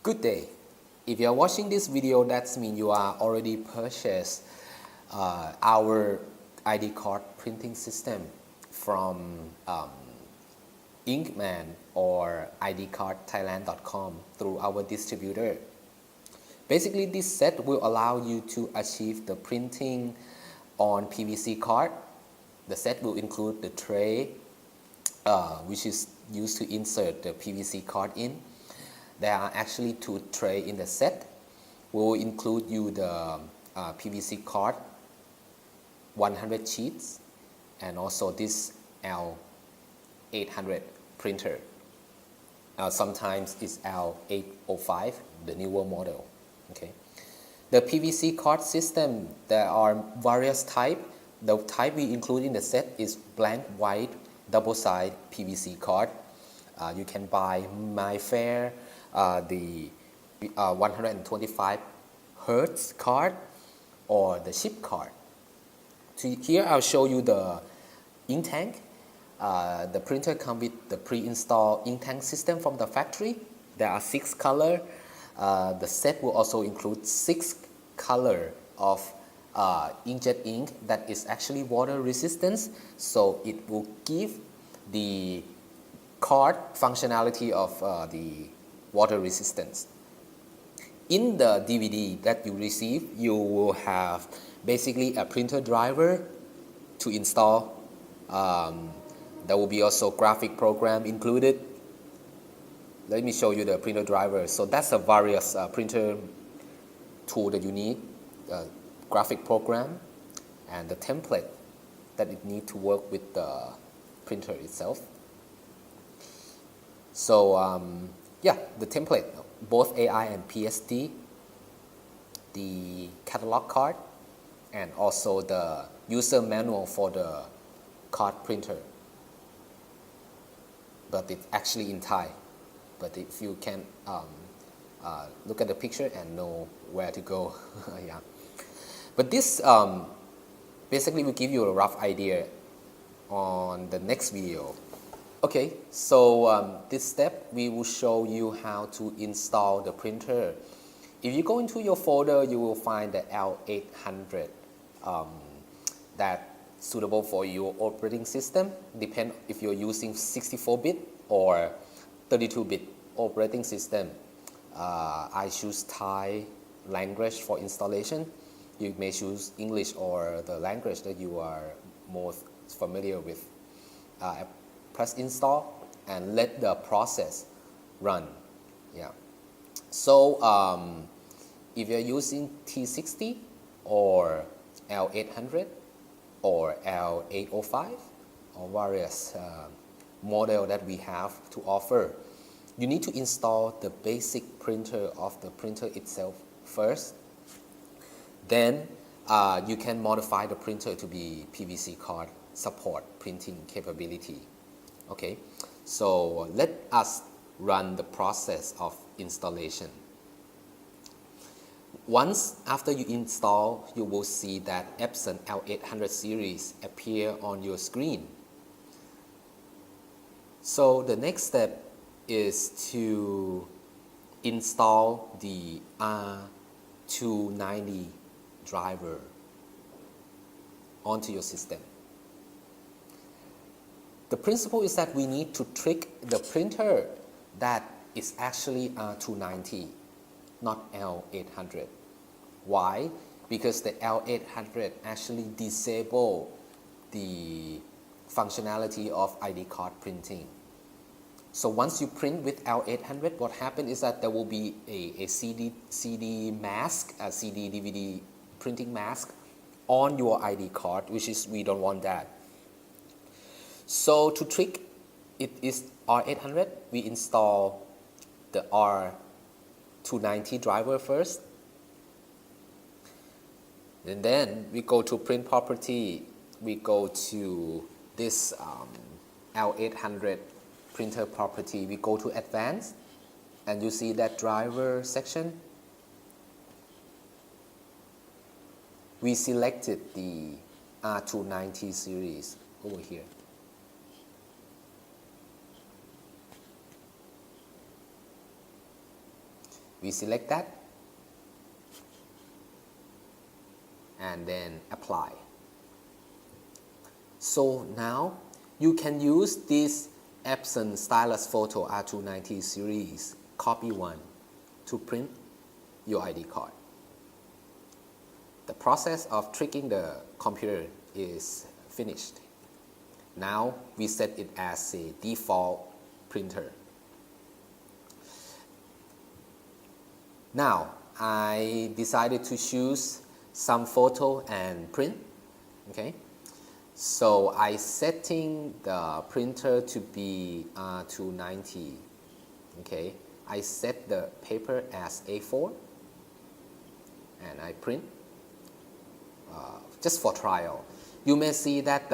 Good day. If you are watching this video, that means you are already purchased our ID card printing system from Inkman or idcardthailand.com through our distributor. Basically, this set will allow you to achieve the printing on PVC card. The set will include the tray, which is used to insert the PVC card in. There are actually two trays in the set. We will include you the PVC card, 100 sheets, and also this L800 printer. Sometimes it's L805, the newer model. Okay. The PVC card system, there are various types. The type we include in the set is blank white double-side PVC card. You can buy mifare, the 125 Hertz card, or the chip card. So here I'll show you the ink tank. The printer comes with the pre-installed ink tank system from the factory. There are 6 colors. The set will also include 6 colors of inkjet ink that is actually water resistant, so it will give the card functionality of the water resistance. In the DVD that you receive, you will have basically a printer driver to install. There will be also graphic program included. Let me show you the printer driver. So that's a various printer tool that you need, graphic program, and the template that it need to work with the printer itself. So yeah, the template, both AI and PSD, the catalog card, and also the user manual for the card printer. But it's actually in Thai. But if you can look at the picture and know where to go, yeah. But this basically will give you a rough idea on the next video. Okay, so this step we will show you how to install the printer. If you go into your folder, you will find the L800 that's suitable for your operating system. Depend if you're using 64-bit or 32-bit operating system. I choose Thai language for installation. You may choose English or the language that you are most familiar with. Press install and let the process run. Yeah. So if you're using T60 or L800 or L805 or various model that we have to offer, you need to install the basic printer of the printer itself first. Then you can modify the printer to be PVC card support printing capability. Okay, so let us run the process of installation. Once after you install, you will see that Epson L800 series appear on your screen. So the next step is to install the R290 driver onto your system. The principle is that we need to trick the printer that is actually R290, not L800. Why? Because the L800 actually disable the functionality of ID card printing. So once you print with L800, what happens is that there will be a CD mask, a CD DVD printing mask on your ID card, which is we don't want that. So to trick it is R800, we install the R290 driver first. And then we go to print property, we go to this L800 printer property, we go to advanced, and you see that driver section. We selected the R290 series over here. we select that and then apply. So now you can use this Epson Stylus Photo R290 series copy 1 to print your ID card. The process of tricking the computer is finished. Now we set it as a default printer. Now I decided to choose some photo and print. Okay, so I setting the printer to be R290. Okay, I set the paper as A4 and I print just for trial. You may see that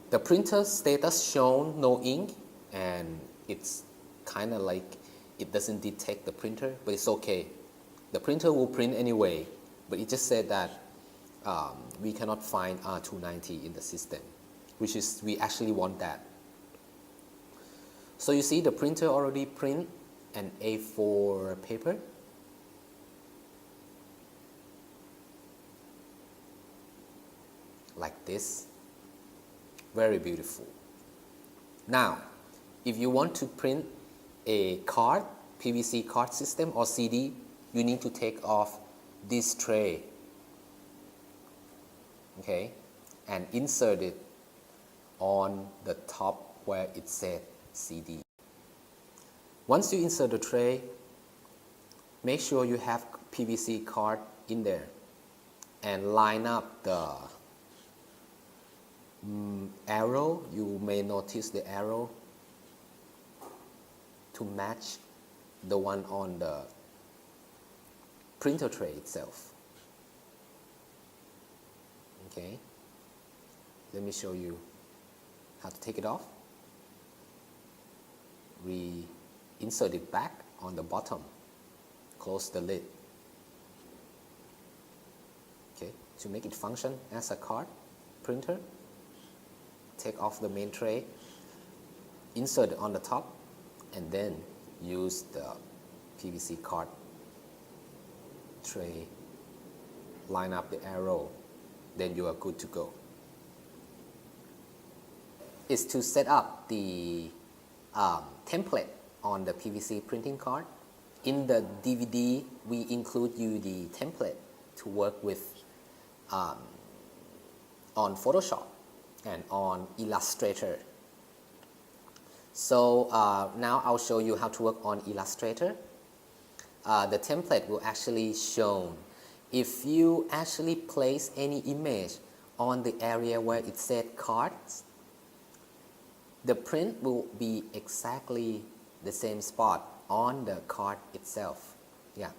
the printer status shown no ink, and it's kind of like it doesn't detect the printer, but it's okay. The printer will print anyway, but it just said that we cannot find R290 in the system, which is we actually want that. So you see the printer already print an A4 paper. Like this. Very beautiful. Now, if you want to print a card, PVC card system or CD, you need to take off this tray, okay, and insert it on the top where it said CD. Once you insert the tray, make sure you have PVC card in there and line up the arrow. You may notice the arrow to match the one on the printer tray itself. Okay, let me show you how to take it off. We insert it back on the bottom, close the lid, okay, to make it function as a card printer. Take off the main tray, insert it on the top, and then use the PVC card tray, line up the arrow, then you are good to go. Is to set up the template on the PVC printing card. In the DVD, we include you the template to work with on Photoshop and on Illustrator. So now I'll show you how to work on Illustrator. The template will actually show if you actually place any image on the area where it said cards, the print will be exactly the same spot on the card itself. Yeah.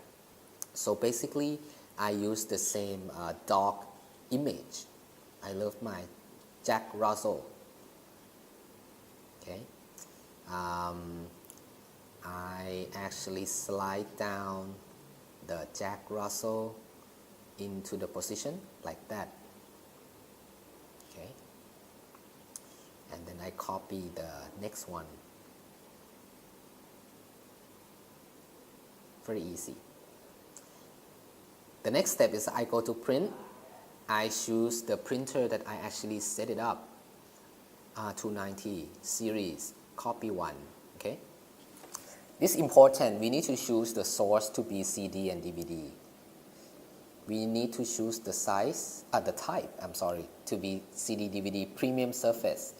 So basically, I use the same dog image. I love my Jack Russell. Okay. I actually slide down the Jack Russell into the position like that. Okay. And then I copy the next one. Very easy. The next step is I go to print. I choose the printer that I actually set it up, R290 series, copy 1. Okay. This is important. We need to choose the source to be CD and DVD. We need to choose the size, the type, to be CD DVD premium surface.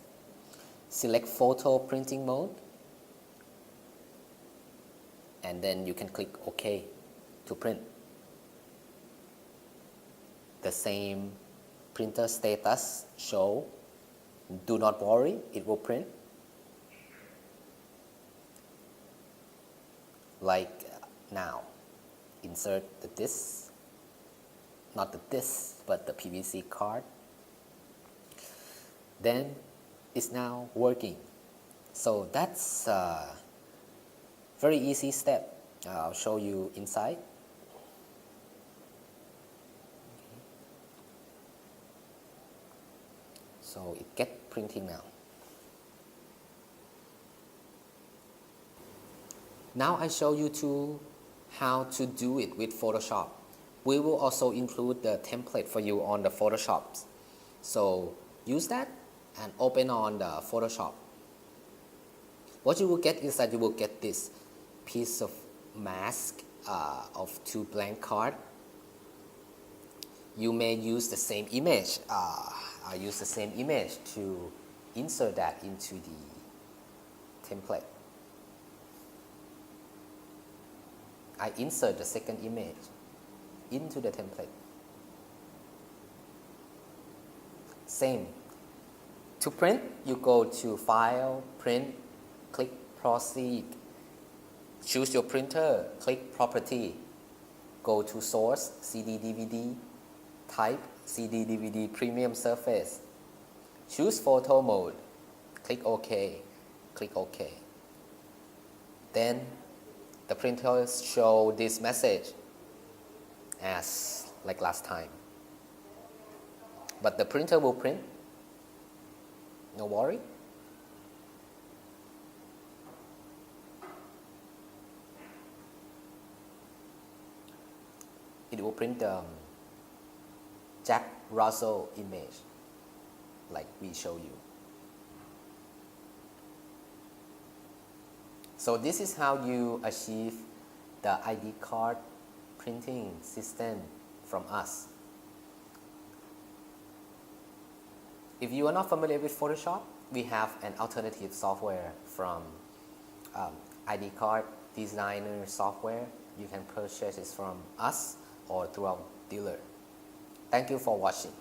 Select photo printing mode, and then you can click OK to print. The same printer status show, do not worry, it will print. Like now, insert the disc, not the disc, but the PVC card. Then it's now working. So that's a very easy step. I'll show you inside. So it gets printing now. Now I show you to how to do it with Photoshop. We will also include the template for you on the Photoshop. So use that and open on the Photoshop. What you will get is that you will get this piece of mask of two blank cards. You may use the same image. I use the same image to insert that into the template. I insert the second image into the template. Same. To print, you go to File, Print, click Proceed. Choose your printer, click Property. Go to Source, CD/DVD. Type CD/DVD Premium Surface. Choose Photo Mode. Click OK. Click OK. Then the printer show this message as like last time. But the printer will print. No worry. It will print the Jack Russell image like we show you. So this is how you achieve the ID card printing system from us. If you are not familiar with Photoshop, we have an alternative software from ID card designer software. You can purchase it from us or through our dealer. Thank you for watching.